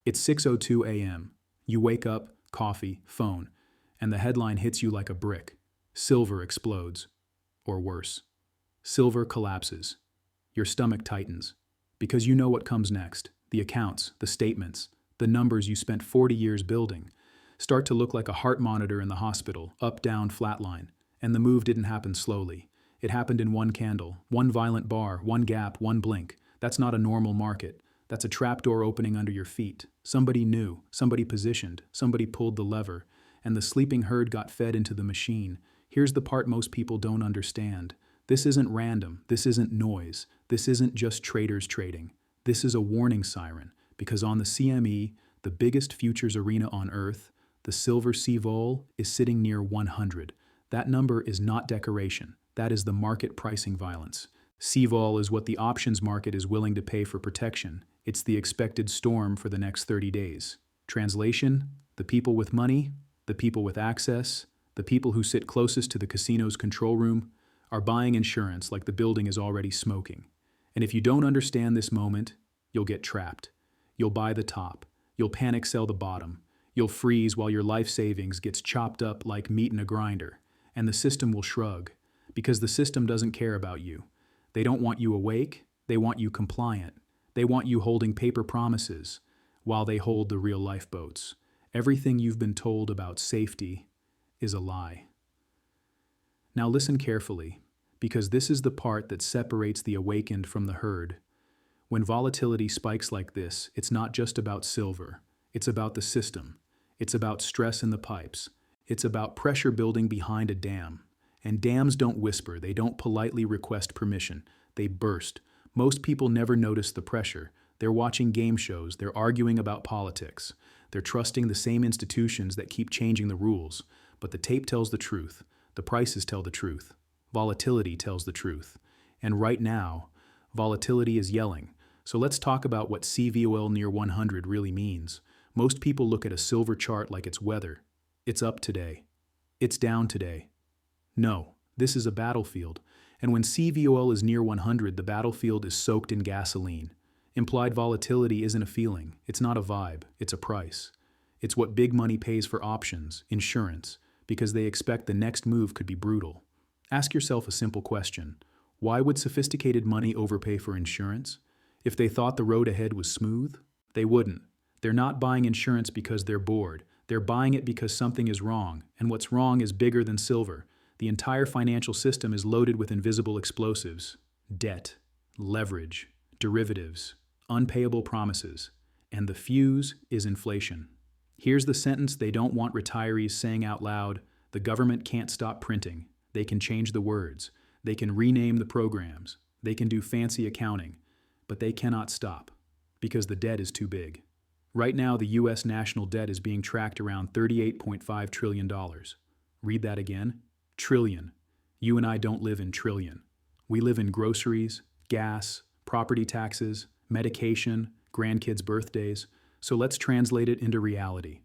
It's 6:02 a.m. You wake up, coffee, phone, and the headline hits you like a brick. Silver explodes. Or worse. Silver collapses. Your stomach tightens. Because you know what comes next. The accounts, the statements, the numbers you spent 40 years building start to look like a heart monitor in the hospital, up, down, flatline. And the move didn't happen slowly. It happened in one candle, one violent bar, one gap, one blink. That's not a normal market. That's a trapdoor opening under your feet. Somebody knew, somebody positioned, somebody pulled the lever, and the sleeping herd got fed into the machine. Here's the part most people don't understand. This isn't random. This isn't noise. This isn't just traders trading. This is a warning siren, because on the CME, the biggest futures arena on Earth, the Silver CVOL is sitting near 100. That number is not decoration. That is the market pricing violence. CVOL is what the options market is willing to pay for protection. It's the expected storm for the next 30 days. Translation: the people with money, the people with access, the people who sit closest to the casino's control room are buying insurance like the building is already smoking. And if you don't understand this moment, you'll get trapped. You'll buy the top. You'll panic sell the bottom. You'll freeze while your life savings gets chopped up like meat in a grinder. And the system will shrug, because the system doesn't care about you. They don't want you awake. They want you compliant. They want you holding paper promises while they hold the real lifeboats. Everything you've been told about safety is a lie. Now listen carefully, because this is the part that separates the awakened from the herd. When volatility spikes like this, it's not just about silver. It's about the system. It's about stress in the pipes. It's about pressure building behind a dam. And dams don't whisper. They don't politely request permission. They burst. Most people never notice the pressure. They're watching game shows. They're arguing about politics. They're trusting the same institutions that keep changing the rules. But the tape tells the truth. The prices tell the truth. Volatility tells the truth. And right now, volatility is yelling. So let's talk about what CVOL near 100 really means. Most people look at a silver chart like it's weather. It's up today. It's down today. No, this is a battlefield. And when CVOL is near 100, the battlefield is soaked in gasoline. Implied volatility isn't a feeling. It's not a vibe. It's a price. It's what big money pays for options, insurance, because they expect the next move could be brutal. Ask yourself a simple question. Why would sophisticated money overpay for insurance? If they thought the road ahead was smooth, they wouldn't. They're not buying insurance because they're bored. They're buying it because something is wrong, and what's wrong is bigger than silver. The entire financial system is loaded with invisible explosives: debt, leverage, derivatives, unpayable promises, and the fuse is inflation. Here's the sentence they don't want retirees saying out loud: the government can't stop printing. They can change the words. They can rename the programs. They can do fancy accounting. But they cannot stop, because the debt is too big. Right now, the U.S. national debt is being tracked around $38.5 trillion. Read that again. Trillion. You and I don't live in trillion. We live in groceries, gas, property taxes, medication, grandkids' birthdays. So let's translate it into reality.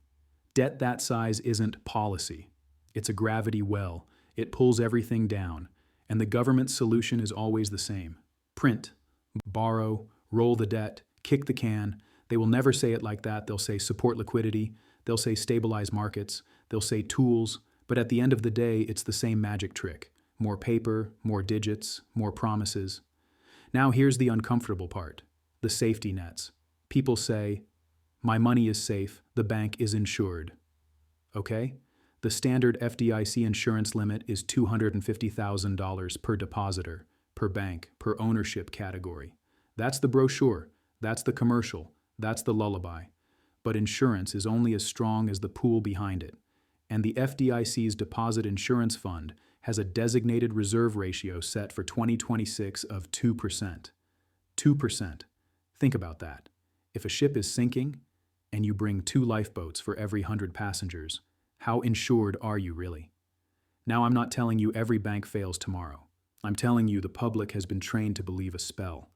Debt that size isn't policy. It's a gravity well. It pulls everything down. And the government's solution is always the same. Print, borrow, roll the debt, kick the can. They will never say it like that. They'll say support liquidity. They'll say stabilize markets. They'll say tools. But at the end of the day, it's the same magic trick. More paper, more digits, more promises. Now here's the uncomfortable part. The safety nets. People say, my money is safe, the bank is insured. Okay? The standard FDIC insurance limit is $250,000 per depositor, per bank, per ownership category. That's the brochure. That's the commercial. That's the lullaby. But insurance is only as strong as the pool behind it. And the FDIC's Deposit Insurance Fund has a designated reserve ratio set for 2026 of 2%. 2%. Think about that. If a ship is sinking, and you bring 2 lifeboats for every 100 passengers, how insured are you really? Now, I'm not telling you every bank fails tomorrow. I'm telling you the public has been trained to believe a spell.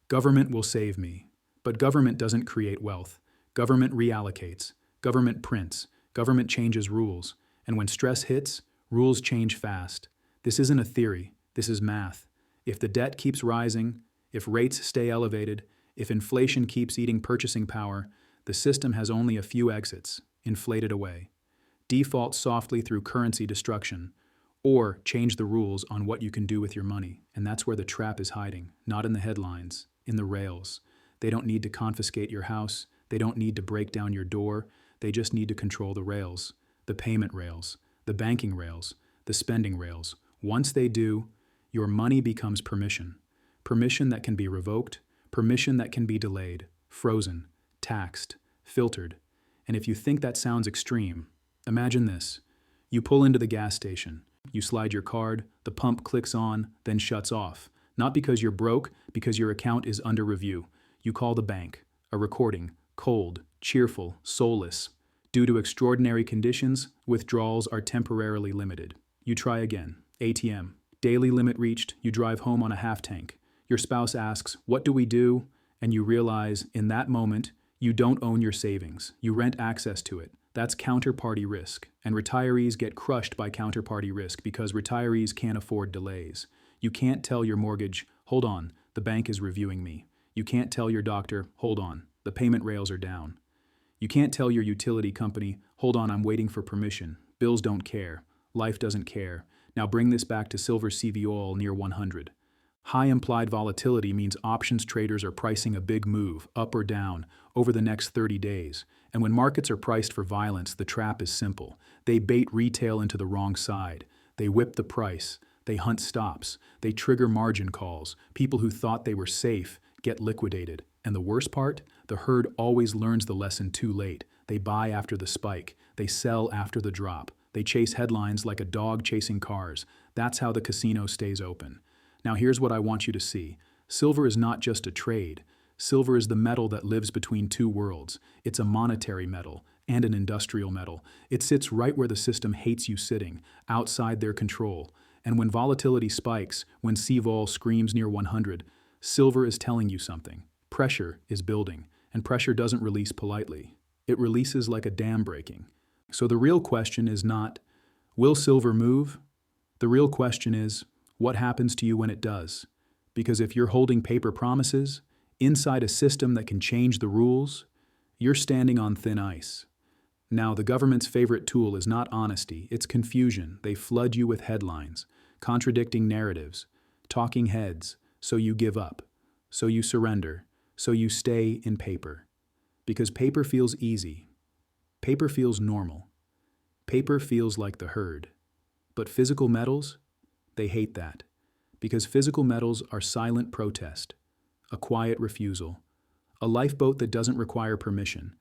Government will save me. But government doesn't create wealth. Government reallocates. Government prints. Government changes rules. And when stress hits, rules change fast. This isn't a theory. This is math. If the debt keeps rising, if rates stay elevated, if inflation keeps eating purchasing power, The system has only a few exits, inflated away. Default softly through currency destruction, or change the rules on what you can do with your money. And that's where the trap is hiding, not in the headlines, in the rails. They don't need to confiscate your house. They don't need to break down your door. They just need to control the rails, the payment rails, the banking rails, the spending rails. Once they do, your money becomes permission. Permission that can be revoked, permission that can be delayed, frozen, taxed, filtered. And if you think that sounds extreme, imagine this. You pull into the gas station. You slide your card, the pump clicks on, then shuts off. Not because you're broke, because your account is under review. You call the bank. A recording, cold, cheerful, soulless. Due to extraordinary conditions, withdrawals are temporarily limited. You try again. ATM. Daily limit reached. You drive home on a half tank. Your spouse asks, "What do we do?" And you realize, in that moment, you don't own your savings. You rent access to it. That's counterparty risk. And retirees get crushed by counterparty risk because retirees can't afford delays. You can't tell your mortgage, "Hold on, the bank is reviewing me." You can't tell your doctor, "Hold on, the payment rails are down." You can't tell your utility company, "Hold on, I'm waiting for permission." Bills don't care. Life doesn't care. Now bring this back to Silver CVOL near 100. High implied volatility means options traders are pricing a big move, up or down, over the next 30 days. And when markets are priced for violence, the trap is simple. They bait retail into the wrong side. They whip the price. They hunt stops. They trigger margin calls. People who thought they were safe get liquidated. And the worst part? The herd always learns the lesson too late. They buy after the spike. They sell after the drop. They chase headlines like a dog chasing cars. That's how the casino stays open. Now here's what I want you to see. Silver is not just a trade. Silver is the metal that lives between two worlds. It's a monetary metal and an industrial metal. It sits right where the system hates you sitting, outside their control. And when volatility spikes, when CVOL screams near 100, silver is telling you something. Pressure is building, and pressure doesn't release politely. It releases like a dam breaking. So the real question is not, will silver move? The real question is, what happens to you when it does? Because if you're holding paper promises, inside a system that can change the rules, you're standing on thin ice. Now, the government's favorite tool is not honesty, it's confusion. They flood you with headlines, contradicting narratives, talking heads, so you give up, so you surrender, so you stay in paper. Because paper feels easy. Paper feels normal. Paper feels like the herd. But physical metals? They hate that. Because physical metals are silent protest, a quiet refusal, a lifeboat that doesn't require permission.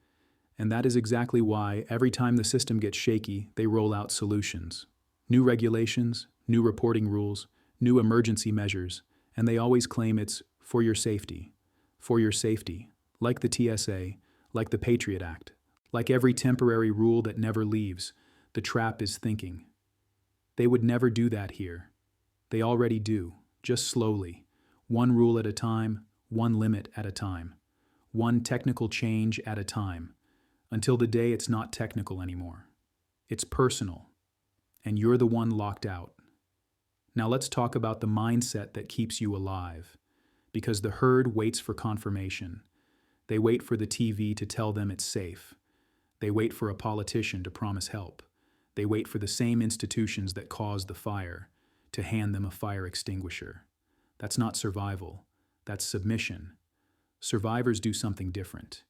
And that is exactly why every time the system gets shaky, they roll out solutions. New regulations, new reporting rules, new emergency measures, and they always claim it's for your safety. For your safety. Like the TSA, like the Patriot Act, like every temporary rule that never leaves, the trap is thinking. They would never do that here. They already do, just slowly. One rule at a time, one limit at a time. One technical change at a time. Until the day it's not technical anymore. It's personal. And you're the one locked out. Now let's talk about the mindset that keeps you alive. Because the herd waits for confirmation. They wait for the TV to tell them it's safe. They wait for a politician to promise help. They wait for the same institutions that caused the fire to hand them a fire extinguisher. That's not survival. That's submission. Survivors do something different.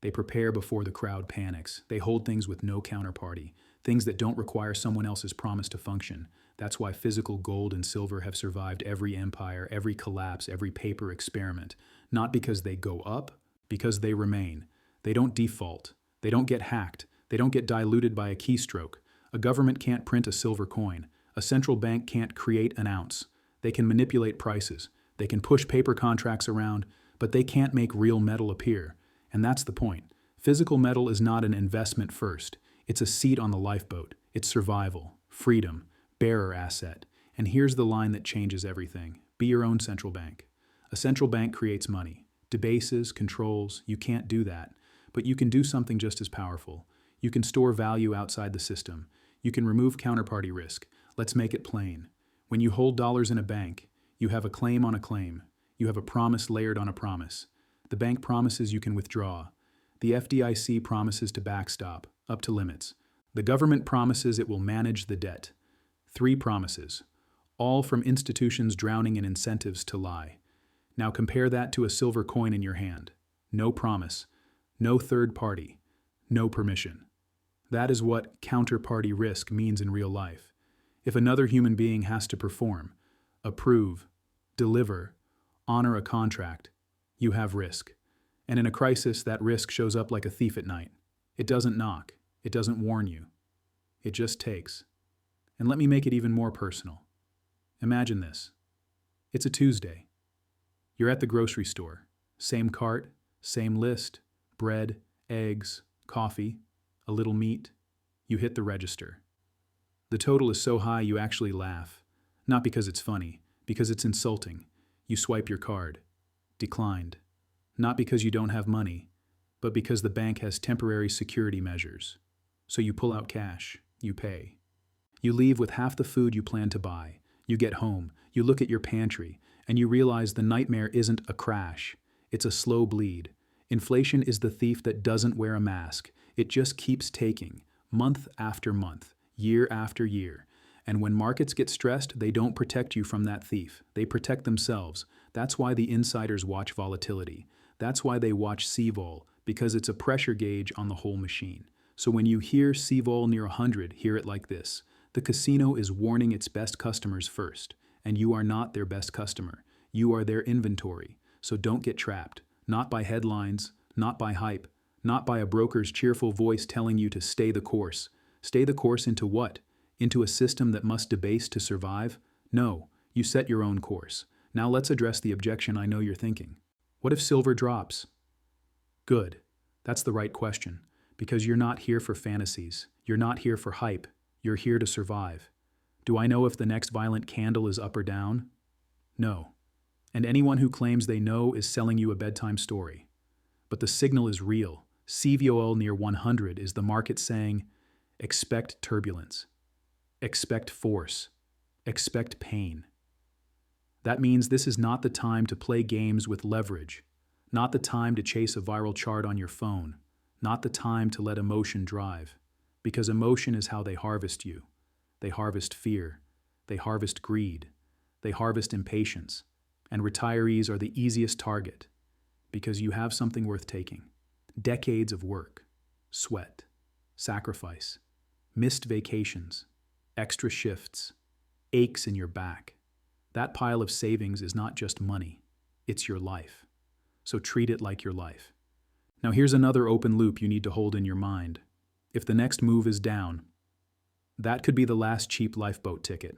They prepare before the crowd panics. They hold things with no counterparty, things that don't require someone else's promise to function. That's why physical gold and silver have survived every empire, every collapse, every paper experiment. Not because they go up, because they remain. They don't default. They don't get hacked. They don't get diluted by a keystroke. A government can't print a silver coin. A central bank can't create an ounce. They can manipulate prices. They can push paper contracts around, but they can't make real metal appear. And that's the point. Physical metal is not an investment first. It's a seat on the lifeboat. It's survival, freedom, bearer asset. And here's the line that changes everything. Be your own central bank. A central bank creates money, debases, controls. You can't do that. But you can do something just as powerful. You can store value outside the system. You can remove counterparty risk. Let's make it plain. When you hold dollars in a bank, you have a claim on a claim. You have a promise layered on a promise. The bank promises you can withdraw. The FDIC promises to backstop, up to limits. The government promises it will manage the debt. 3 promises, all from institutions drowning in incentives to lie. Now compare that to a silver coin in your hand. No promise, no third party, no permission. That is what counterparty risk means in real life. If another human being has to perform, approve, deliver, honor a contract, you have risk. And in a crisis, that risk shows up like a thief at night. It doesn't knock. It doesn't warn you. It just takes. And let me make it even more personal. Imagine this. It's a Tuesday. You're at the grocery store. Same cart, same list, bread, eggs, coffee, a little meat. You hit the register. The total is so high you actually laugh. Not because it's funny, because it's insulting. You swipe your card. Declined. Not because you don't have money, but because the bank has temporary security measures. So you pull out cash. You pay. You leave with half the food you plan to buy. You get home. You look at your pantry, and you realize the nightmare isn't a crash. It's a slow bleed. Inflation is the thief that doesn't wear a mask. It just keeps taking, month after month, year after year. And when markets get stressed, they don't protect you from that thief. They protect themselves. That's why the insiders watch volatility. That's why they watch CVOL, because it's a pressure gauge on the whole machine. So when you hear CVOL near 100, hear it like this. The casino is warning its best customers first, and you are not their best customer. You are their inventory. So don't get trapped. Not by headlines, not by hype, not by a broker's cheerful voice telling you to stay the course. Stay the course into what? Into a system that must debase to survive? No, you set your own course. Now let's address the objection I know you're thinking. What if silver drops? Good. That's the right question, because you're not here for fantasies. You're not here for hype. You're here to survive. Do I know if the next violent candle is up or down? No. And anyone who claims they know is selling you a bedtime story. But the signal is real. CVOL near 100 is the market saying, expect turbulence. Expect force. Expect pain. That means this is not the time to play games with leverage, not the time to chase a viral chart on your phone, not the time to let emotion drive, because emotion is how they harvest you. They harvest fear. They harvest greed. They harvest impatience. And retirees are the easiest target, because you have something worth taking. Decades of work, sweat, sacrifice, missed vacations, extra shifts, aches in your back. That pile of savings is not just money, it's your life. So treat it like your life. Now here's another open loop you need to hold in your mind. If the next move is down, that could be the last cheap lifeboat ticket.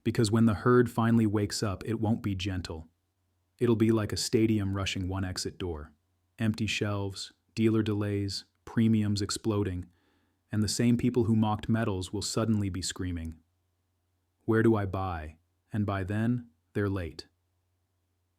Because when the herd finally wakes up, it won't be gentle. It'll be like a stadium rushing one exit door. Empty shelves, dealer delays, premiums exploding, and the same people who mocked metals will suddenly be screaming, "Where do I buy?" And by then, they're late.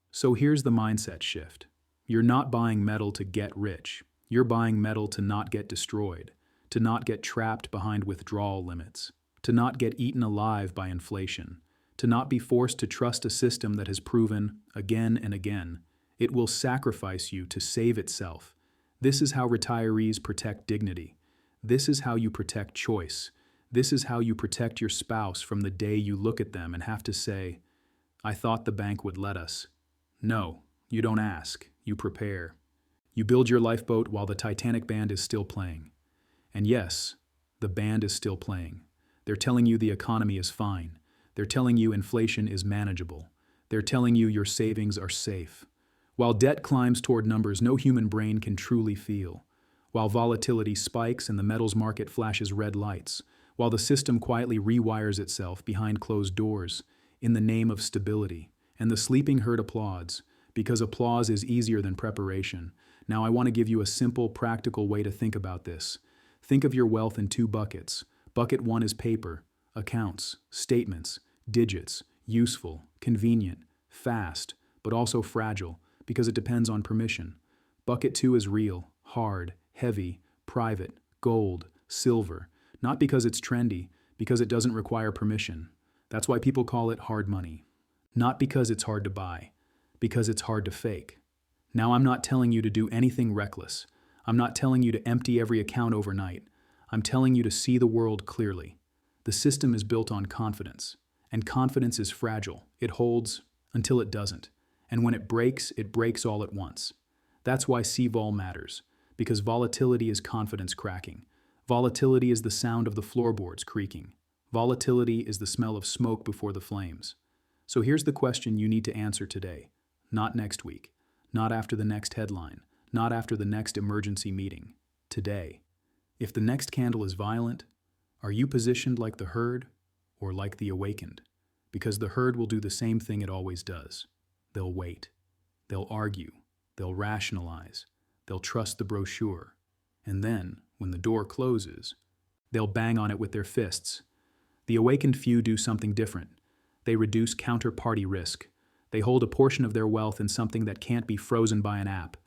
So here's the mindset shift. You're not buying metal to get rich. You're buying metal to not get destroyed, to not get trapped behind withdrawal limits, to not get eaten alive by inflation, to not be forced to trust a system that has proven, again and again, it will sacrifice you to save itself. This is how retirees protect dignity. This is how you protect choice. This is how you protect your spouse from the day you look at them and have to say, "I thought the bank would let us." No, you don't ask, you prepare. You build your lifeboat while the Titanic band is still playing. And yes, the band is still playing. They're telling you the economy is fine. They're telling you inflation is manageable. They're telling you your savings are safe. While debt climbs toward numbers no human brain can truly feel. While volatility spikes and the metals market flashes red lights. While the system quietly rewires itself behind closed doors in the name of stability. And the sleeping herd applauds, because applause is easier than preparation. Now I want to give you a simple, practical way to think about this. Think of your wealth in 2 buckets. Bucket 1 is paper, accounts, statements, digits, useful, convenient, fast, but also fragile, because it depends on permission. Bucket 2 is real, hard, heavy, private, gold, silver, not because it's trendy, because it doesn't require permission. That's why people call it hard money. Not because it's hard to buy, because it's hard to fake. Now I'm not telling you to do anything reckless. I'm not telling you to empty every account overnight. I'm telling you to see the world clearly. The system is built on confidence, and confidence is fragile. It holds until it doesn't. And when it breaks all at once. That's why CVOL matters, because volatility is confidence cracking. Volatility is the sound of the floorboards creaking. Volatility is the smell of smoke before the flames. So here's the question you need to answer today. Not next week, not after the next headline, not after the next emergency meeting. Today. If the next candle is violent, are you positioned like the herd or like the awakened? Because the herd will do the same thing it always does. They'll wait. They'll argue. They'll rationalize. They'll trust the brochure. And then, when the door closes, they'll bang on it with their fists. The awakened few do something different. They reduce counterparty risk. They hold a portion of their wealth in something that can't be frozen by an app,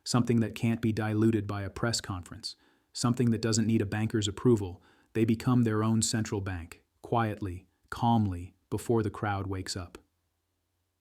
something that can't be diluted by a press conference, something that doesn't need a banker's approval. They become their own central bank, quietly, calmly, before the crowd wakes up.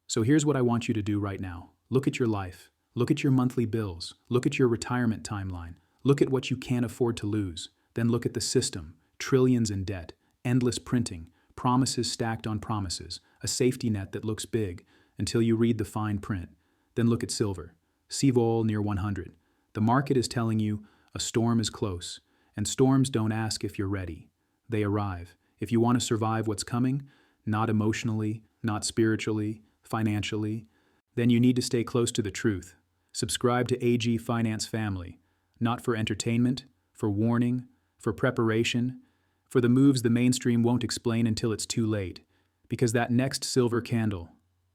So here's what I want you to do right now. Look at your life. Look at your monthly bills. Look at your retirement timeline. Look at what you can't afford to lose. Then look at the system, trillions in debt, endless printing, promises stacked on promises, a safety net that looks big until you read the fine print. Then look at silver, CVOL near 100. The market is telling you a storm is close, and storms don't ask if you're ready. They arrive. If you want to survive what's coming, not emotionally, not spiritually, financially, then you need to stay close to the truth. Subscribe to AG Finance Family, not for entertainment, for warning, for preparation, for the moves the mainstream won't explain until it's too late, because that next silver candle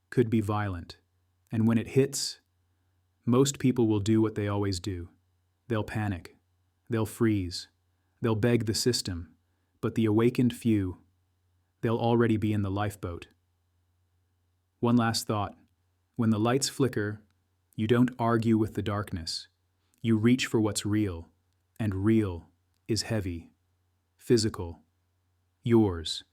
could be violent. And when it hits, most people will do what they always do. They'll panic. They'll freeze. They'll beg the system. But the awakened few, they'll already be in the lifeboat. One last thought. When the lights flicker, you don't argue with the darkness. You reach for what's real, and real is heavy, physical, yours.